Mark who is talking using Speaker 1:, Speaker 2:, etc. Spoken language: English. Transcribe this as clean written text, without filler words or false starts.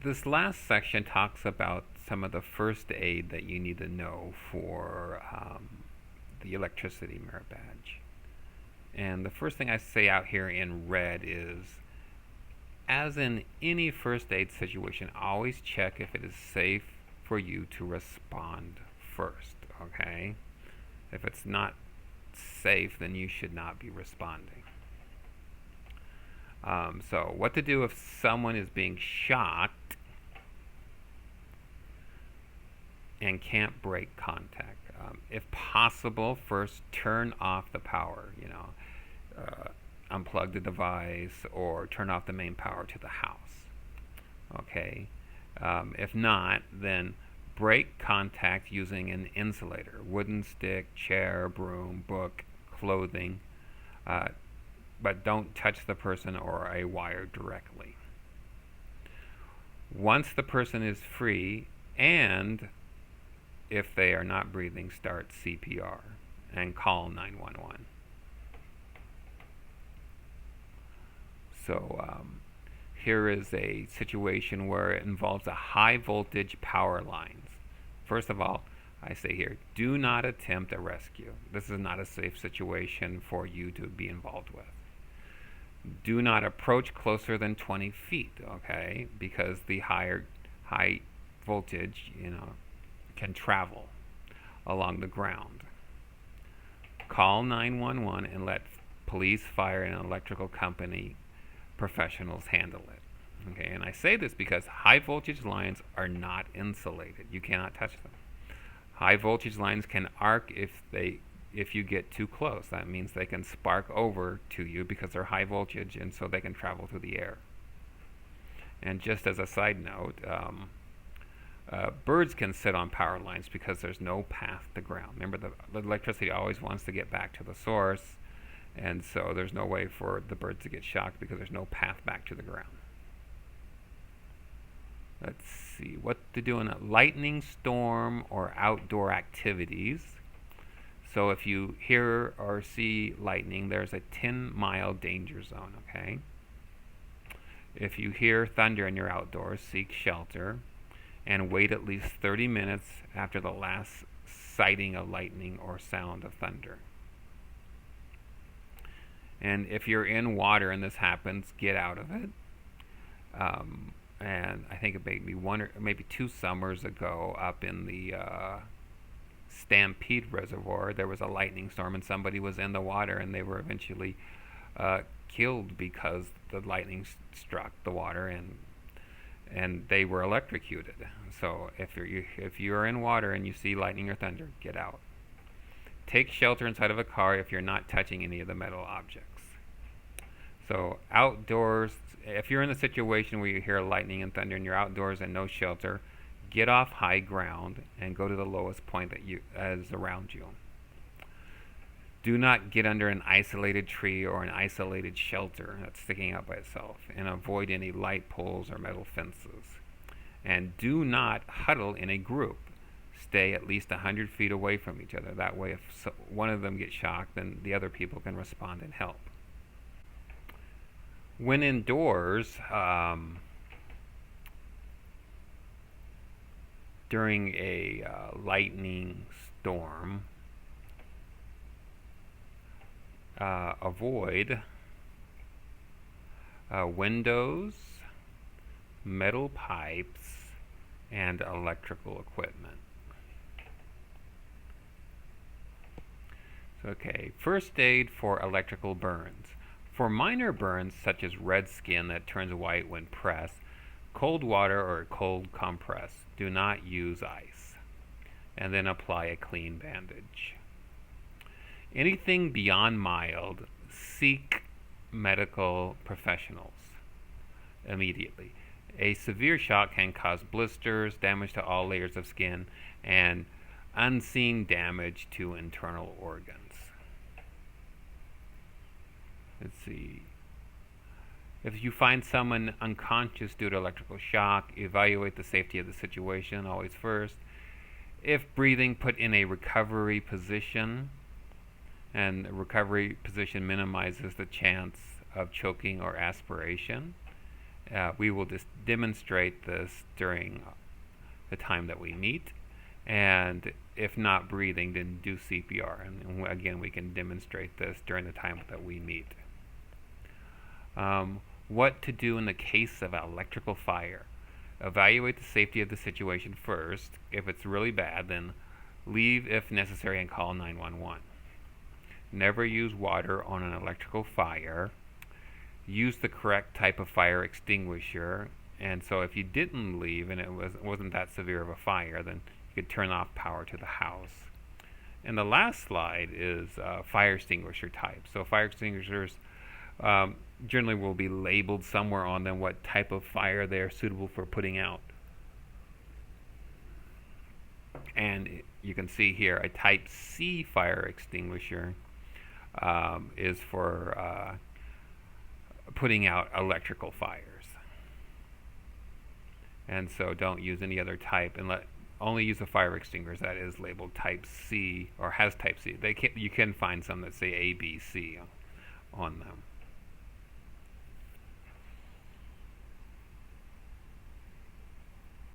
Speaker 1: This last section talks about some of the first aid that you need to know for the electricity merit badge. And the first thing I say out here in red is, as in any first aid situation, always check if it is safe for you to respond first, okay? If it's not safe, then you should not be responding. So what to do if someone is being shocked and can't break contact. If possible, first turn off the power, unplug the device or turn off the main power to the house. Okay. If not, then break contact using an insulator, wooden stick, chair, broom, book, clothing, but don't touch the person or a wire directly. Once the person is free, and if they are not breathing, start CPR and call 911. So here is a situation where it involves a high voltage power lines. First of all, I say here, do not attempt a rescue. This is not a safe situation for you to be involved with. Do not approach closer than 20 feet, okay? Because the high voltage, can travel along the ground. Call 911 and let police, fire, and electrical company professionals handle it. Okay, and I say this because high voltage lines are not insulated. You cannot touch them. High voltage lines can arc if you get too close. That means they can spark over to you because they're high voltage, and so they can travel through the air. And just as a side note, birds can sit on power lines because there's no path to ground. Remember, the electricity always wants to get back to the source, and so there's no way for the birds to get shocked because there's no path back to the ground. Let's see what to do in a lightning storm or outdoor activities. So if you hear or see lightning, there's a 10-mile danger zone, okay? If you hear thunder and you're outdoors, seek shelter and wait at least 30 minutes after the last sighting of lightning or sound of thunder. And if you're in water and this happens, get out of it. And I think it may be one or maybe 2 summers ago up in the Stampede Reservoir, there was a lightning storm and somebody was in the water and they were eventually killed because the lightning struck the water and they were electrocuted. So if you're in water and you see lightning or thunder, get out. Take shelter inside of a car if you're not touching any of the metal objects. So outdoors, if you're in a situation where you hear lightning and thunder and you're outdoors and no shelter, get off high ground and go to the lowest point that is around you. Do not get under an isolated tree or an isolated shelter that's sticking out by itself, and avoid any light poles or metal fences. And do not huddle in a group. Stay at least 100 feet away from each other. That way, if one of them gets shocked, then the other people can respond and help. When indoors, during a lightning storm, avoid windows, metal pipes, and electrical equipment. Okay, first aid for electrical burns. For minor burns such as red skin that turns white when pressed, cold water or a cold compress. Do not use ice. And then apply a clean bandage. Anything beyond mild, seek medical professionals immediately. A severe shock can cause blisters, damage to all layers of skin, and unseen damage to internal organs. Let's see. If you find someone unconscious due to electrical shock, evaluate the safety of the situation always first. If breathing, put in a recovery position, and the recovery position minimizes the chance of choking or aspiration. We will just demonstrate this during the time that we meet, and if not breathing, then do CPR. And again, we can demonstrate this during the time that we meet. What to do in the case of electrical fire. Evaluate the safety of the situation first. If it's really bad, then leave if necessary and call 911. Never use water on an electrical fire. Use the correct type of fire extinguisher. And so if you didn't leave and it wasn't that severe of a fire, then you could turn off power to the house. And the last slide is fire extinguisher type. So fire extinguishers generally will be labeled somewhere on them what type of fire they're suitable for putting out. And you can see here a type C fire extinguisher is for putting out electrical fires. And so don't use any other type, and only use a fire extinguisher that is labeled type C or has type C. You can find some that say A, B, C on them.